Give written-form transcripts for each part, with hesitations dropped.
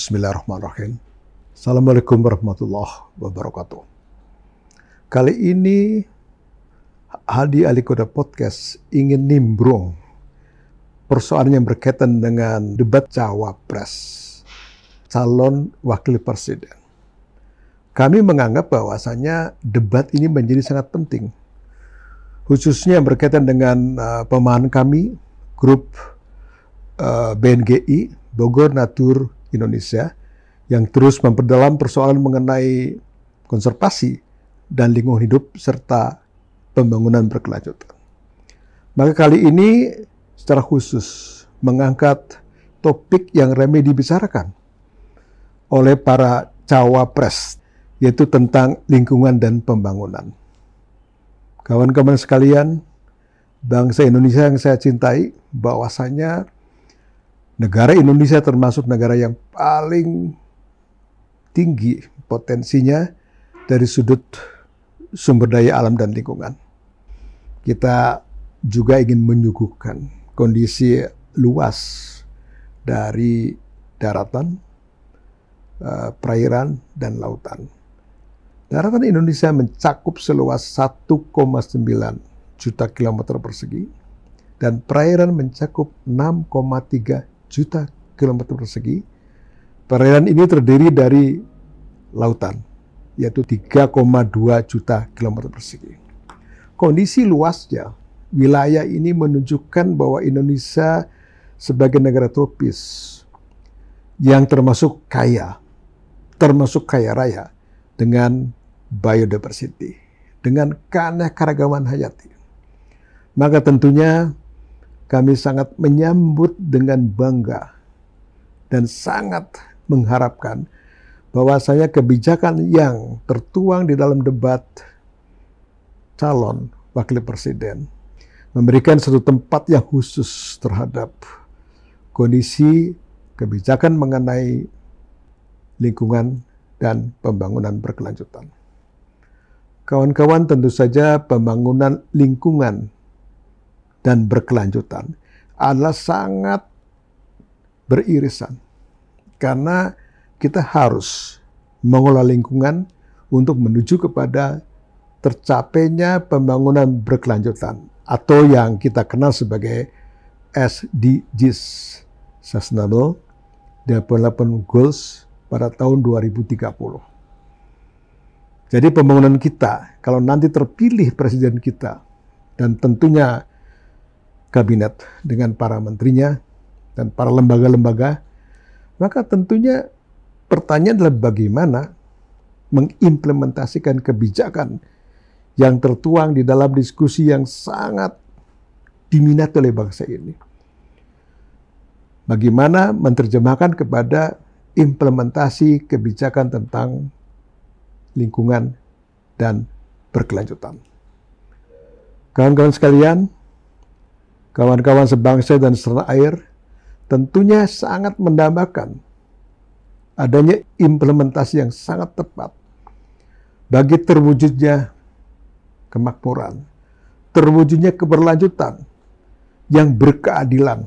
Bismillahirrahmanirrahim. Assalamualaikum warahmatullahi wabarakatuh. Kali ini Hadi Alikoda Podcast ingin nimbrung persoalan yang berkaitan dengan debat Cawapres, calon wakil presiden. Kami menganggap bahwasanya debat ini menjadi sangat penting, khususnya yang berkaitan dengan pemahaman kami, grup BNGI, Bogor Natur Indonesia, yang terus memperdalam persoalan mengenai konservasi dan lingkungan hidup serta pembangunan berkelanjutan. Maka kali ini secara khusus mengangkat topik yang ramai dibicarakan oleh para cawapres, yaitu tentang lingkungan dan pembangunan. Kawan-kawan sekalian, bangsa Indonesia yang saya cintai, bahwasanya negara Indonesia termasuk negara yang paling tinggi potensinya dari sudut sumber daya alam dan lingkungan. Kita juga ingin menyuguhkan kondisi luas dari daratan, perairan, dan lautan. Daratan Indonesia mencakup seluas 1,9 juta kilometer persegi dan perairan mencakup 6,3 juta kilometer persegi. Perairan ini terdiri dari lautan, yaitu 3,2 juta kilometer persegi. Kondisi luasnya, wilayah ini menunjukkan bahwa Indonesia sebagai negara tropis yang termasuk kaya raya dengan biodiversity, dengan keanekaragaman hayati. Maka tentunya kami sangat menyambut dengan bangga dan sangat mengharapkan bahwasanya kebijakan yang tertuang di dalam debat calon wakil presiden memberikan satu tempat yang khusus terhadap kondisi kebijakan mengenai lingkungan dan pembangunan berkelanjutan. Kawan-kawan, tentu saja pembangunan lingkungan dan berkelanjutan adalah sangat beririsan, karena kita harus mengelola lingkungan untuk menuju kepada tercapainya pembangunan berkelanjutan atau yang kita kenal sebagai SDGs, Sustainable Development Goals, pada tahun 2030. Jadi pembangunan kita, kalau nanti terpilih presiden kita dan tentunya kabinet dengan para menterinya dan para lembaga-lembaga, maka tentunya pertanyaan adalah bagaimana mengimplementasikan kebijakan yang tertuang di dalam diskusi yang sangat diminati oleh bangsa ini. Bagaimana menerjemahkan kepada implementasi kebijakan tentang lingkungan dan berkelanjutan. Kawan-kawan sekalian, kawan-kawan sebangsa dan setanah air, tentunya sangat mendambakan adanya implementasi yang sangat tepat bagi terwujudnya kemakmuran, terwujudnya keberlanjutan yang berkeadilan.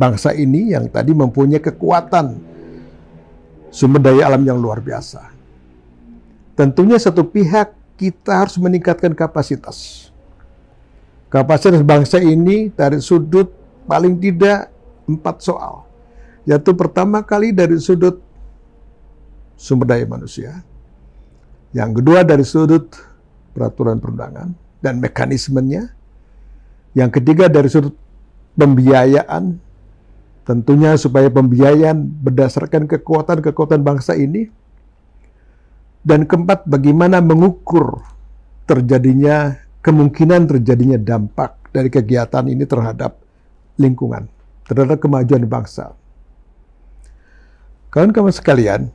Bangsa ini yang tadi mempunyai kekuatan sumber daya alam yang luar biasa. Tentunya satu pihak kita harus meningkatkan kapasitas. Kapasitas bangsa ini dari sudut paling tidak 4 soal. Yaitu pertama kali dari sudut sumber daya manusia. Yang kedua dari sudut peraturan perundangan dan mekanismenya. Yang ketiga dari sudut pembiayaan. Tentunya supaya pembiayaan berdasarkan kekuatan-kekuatan bangsa ini. Dan keempat, bagaimana mengukur kemungkinan terjadinya dampak dari kegiatan ini terhadap lingkungan, terhadap kemajuan bangsa. Kawan-kawan sekalian,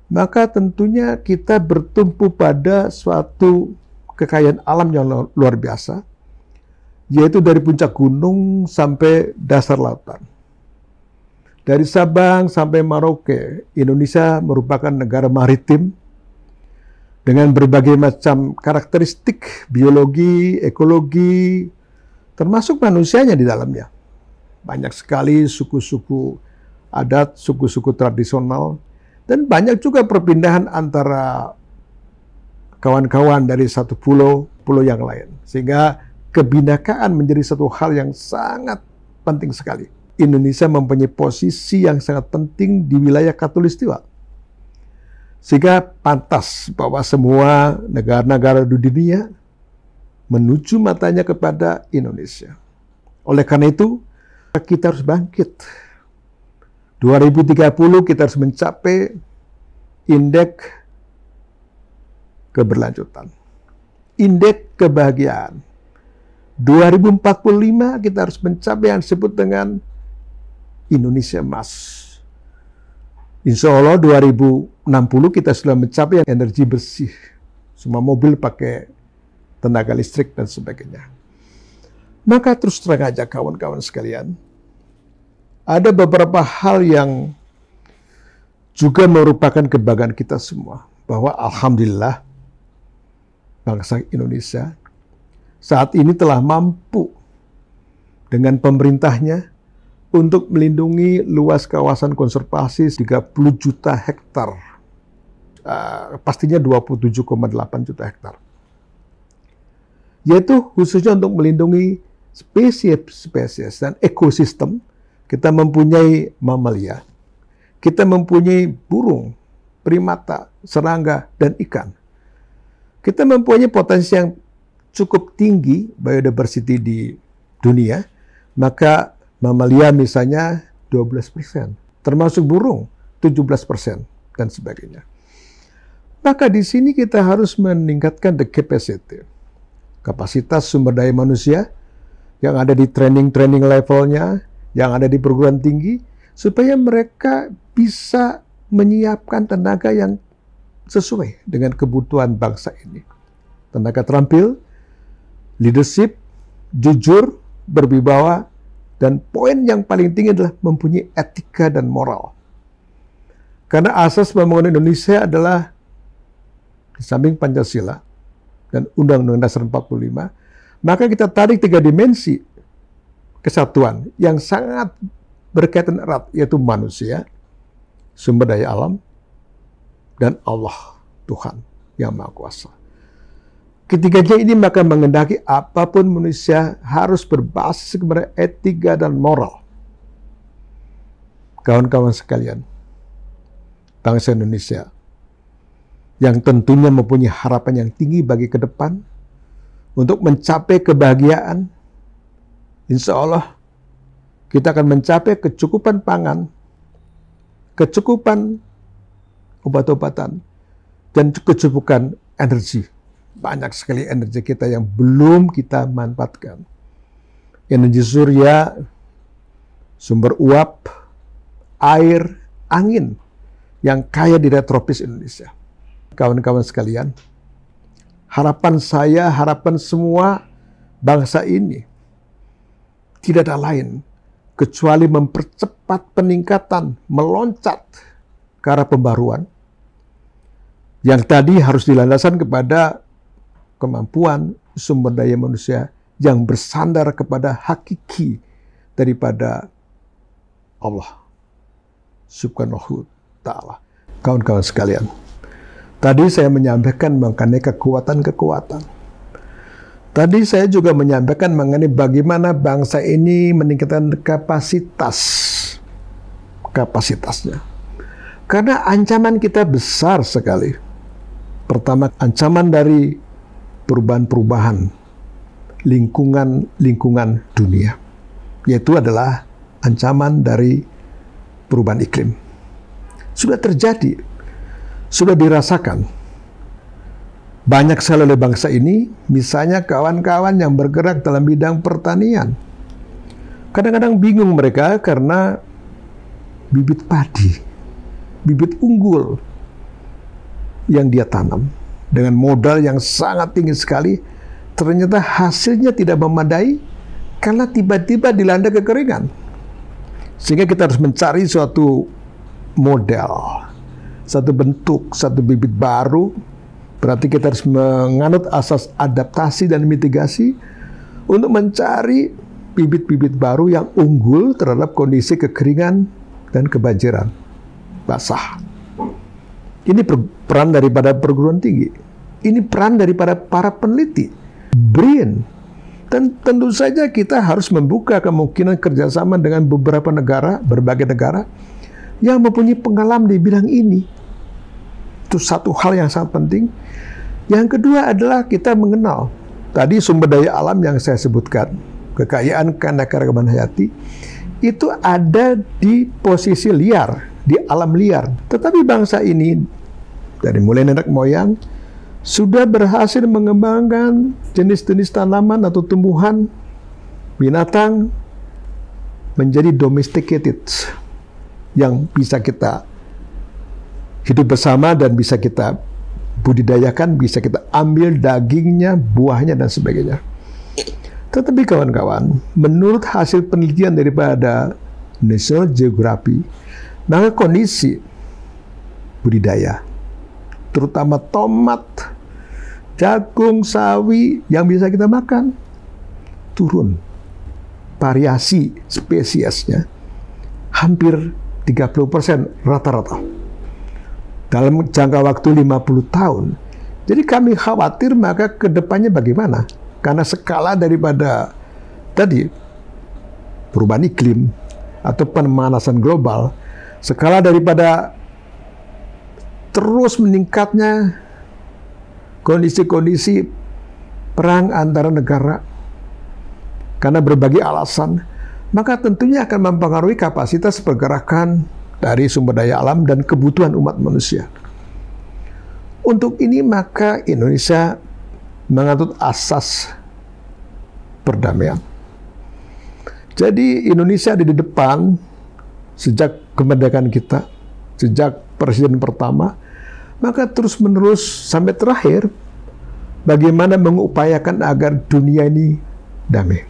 maka tentunya kita bertumpu pada suatu kekayaan alam yang luar biasa, yaitu dari puncak gunung sampai dasar lautan. Dari Sabang sampai Merauke, Indonesia merupakan negara maritim dengan berbagai macam karakteristik biologi, ekologi, termasuk manusianya di dalamnya. Banyak sekali suku-suku adat, suku-suku tradisional, dan banyak juga perpindahan antara kawan-kawan dari satu pulau yang lain. Sehingga kebinekaan menjadi satu hal yang sangat penting sekali. Indonesia mempunyai posisi yang sangat penting di wilayah Khatulistiwa. Sehingga pantas bahwa semua negara-negara di dunia menuju matanya kepada Indonesia. Oleh karena itu, kita harus bangkit. 2030 kita harus mencapai indeks keberlanjutan. Indeks kebahagiaan. 2045 kita harus mencapai yang disebut dengan Indonesia Emas. Insya Allah 2060 kita sudah mencapai energi bersih. Semua mobil pakai tenaga listrik dan sebagainya. Maka terus terang aja kawan-kawan sekalian, ada beberapa hal yang juga merupakan kebanggaan kita semua. Bahwa alhamdulillah bangsa Indonesia saat ini telah mampu dengan pemerintahnya untuk melindungi luas kawasan konservasi 30 juta hektar. Pastinya 27,8 juta hektar. Yaitu khususnya untuk melindungi spesies dan ekosistem. Kita mempunyai mamalia, kita mempunyai burung, primata, serangga, dan ikan. Kita mempunyai potensi yang cukup tinggi biodiversity di dunia, maka mamalia misalnya 12%, termasuk burung 17%, dan sebagainya. Maka di sini kita harus meningkatkan the capacity, kapasitas sumber daya manusia yang ada di training levelnya, yang ada di perguruan tinggi, supaya mereka bisa menyiapkan tenaga yang sesuai dengan kebutuhan bangsa ini. Tenaga terampil, leadership, jujur, berwibawa, dan poin yang paling tinggi adalah mempunyai etika dan moral. Karena asas pembangunan Indonesia adalah di samping Pancasila dan Undang-Undang Dasar 45, maka kita tarik 3 dimensi kesatuan yang sangat berkaitan erat, yaitu manusia, sumber daya alam, dan Allah, Tuhan yang Maha Kuasa. Ketiganya ini maka mengendaki apapun manusia harus berbasis kepada etika dan moral. Kawan-kawan sekalian, bangsa Indonesia yang tentunya mempunyai harapan yang tinggi bagi ke depan untuk mencapai kebahagiaan, insya Allah kita akan mencapai kecukupan pangan, kecukupan obat-obatan, dan kecukupan energi. Banyak sekali energi kita yang belum kita manfaatkan. Energi surya, sumber uap, air, angin yang kaya di daerah tropis Indonesia. Kawan-kawan sekalian, harapan saya, harapan semua bangsa ini tidak ada lain kecuali mempercepat peningkatan, meloncat ke arah pembaruan yang tadi harus dilandaskan kepada kemampuan sumber daya manusia yang bersandar kepada hakiki daripada Allah Subhanahu Ta'ala. Kawan-kawan sekalian, tadi saya menyampaikan mengenai kekuatan-kekuatan. Tadi saya juga menyampaikan mengenai bagaimana bangsa ini meningkatkan kapasitasnya. Karena ancaman kita besar sekali. Pertama, ancaman dari perubahan-perubahan lingkungan dunia, yaitu adalah ancaman dari perubahan iklim. Sudah terjadi, sudah dirasakan. Banyak sekali oleh bangsa ini, misalnya kawan-kawan yang bergerak dalam bidang pertanian. Kadang-kadang bingung mereka karena bibit padi, bibit unggul yang dia tanam dengan modal yang sangat tinggi sekali, ternyata hasilnya tidak memadai karena tiba-tiba dilanda kekeringan. Sehingga kita harus mencari suatu model, satu bentuk, satu bibit baru. Berarti kita harus menganut asas adaptasi dan mitigasi untuk mencari bibit-bibit baru yang unggul terhadap kondisi kekeringan dan kebanjiran basah. Ini peran daripada perguruan tinggi. Ini peran daripada para peneliti, BRIN. Dan tentu saja kita harus membuka kemungkinan kerjasama dengan beberapa negara, berbagai negara, yang mempunyai pengalaman di bidang ini. Itu satu hal yang sangat penting. Yang kedua adalah kita mengenal tadi sumber daya alam yang saya sebutkan, kekayaan keanekaragaman hayati, itu ada di posisi liar, di alam liar. Tetapi bangsa ini, dari mulai nenek moyang, sudah berhasil mengembangkan jenis-jenis tanaman atau tumbuhan, binatang, menjadi domesticated, yang bisa kita hidup bersama dan bisa kita budidayakan, bisa kita ambil dagingnya, buahnya, dan sebagainya. Tetapi kawan-kawan, menurut hasil penelitian daripada National Geographic, maka kondisi budidaya, terutama tomat, jagung, sawi yang bisa kita makan, turun. Variasi spesiesnya hampir 30% rata-rata dalam jangka waktu 50 tahun. Jadi kami khawatir maka kedepannya bagaimana? Karena skala daripada tadi perubahan iklim atau pemanasan global, skala daripada terus meningkatnya kondisi-kondisi perang antara negara karena berbagai alasan, maka tentunya akan mempengaruhi kapasitas pergerakan dari sumber daya alam dan kebutuhan umat manusia. Untuk ini maka Indonesia menganut asas perdamaian. Jadi Indonesia ada di depan sejak kemerdekaan kita, sejak presiden pertama, maka terus-menerus sampai terakhir bagaimana mengupayakan agar dunia ini damai.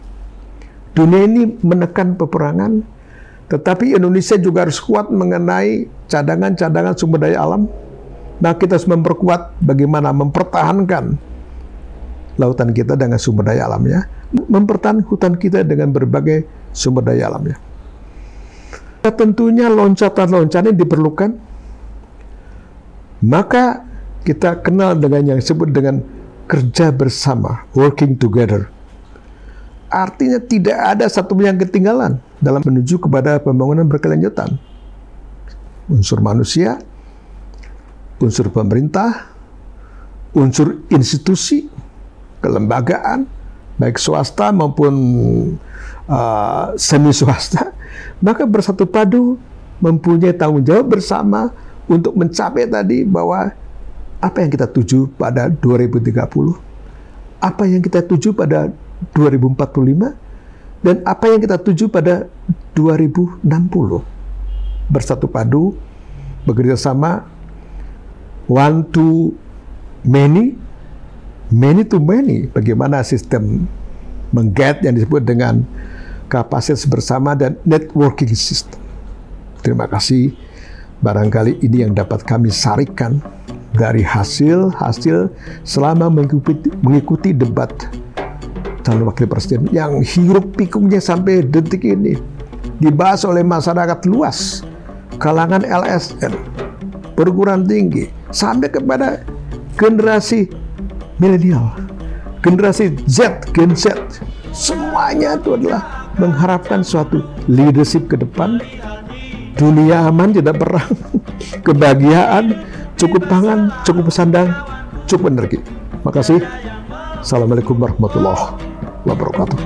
Dunia ini menekan peperangan, tetapi Indonesia juga harus kuat mengenai cadangan-cadangan sumber daya alam. Nah, kita harus memperkuat bagaimana mempertahankan lautan kita dengan sumber daya alamnya, mempertahankan hutan kita dengan berbagai sumber daya alamnya. Tentunya loncatan-loncatan diperlukan. Maka kita kenal dengan yang disebut dengan kerja bersama, working together. Artinya tidak ada satu yang ketinggalan dalam menuju kepada pembangunan berkelanjutan. Unsur manusia, unsur pemerintah, unsur institusi, kelembagaan, baik swasta maupun semi swasta, maka bersatu padu mempunyai tanggung jawab bersama untuk mencapai tadi bahwa apa yang kita tuju pada 2030, apa yang kita tuju pada 2045, dan apa yang kita tuju pada 2060. Bersatu padu, bekerja sama, one to many, many to many. Bagaimana sistem mengget yang disebut dengan kapasitas bersama dan networking system. Terima kasih. Barangkali ini yang dapat kami sarikan dari hasil selama mengikuti debat calon wakil presiden yang hiruk pikuknya sampai detik ini dibahas oleh masyarakat luas, kalangan LSM, perguruan tinggi, sampai kepada generasi milenial, generasi Z, Gen Z. Semuanya itu adalah mengharapkan suatu leadership ke depan, dunia aman, tidak perang, kebahagiaan, cukup pangan, cukup sandang, cukup energi. Makasih. Assalamualaikum warahmatullahi wabarakatuh.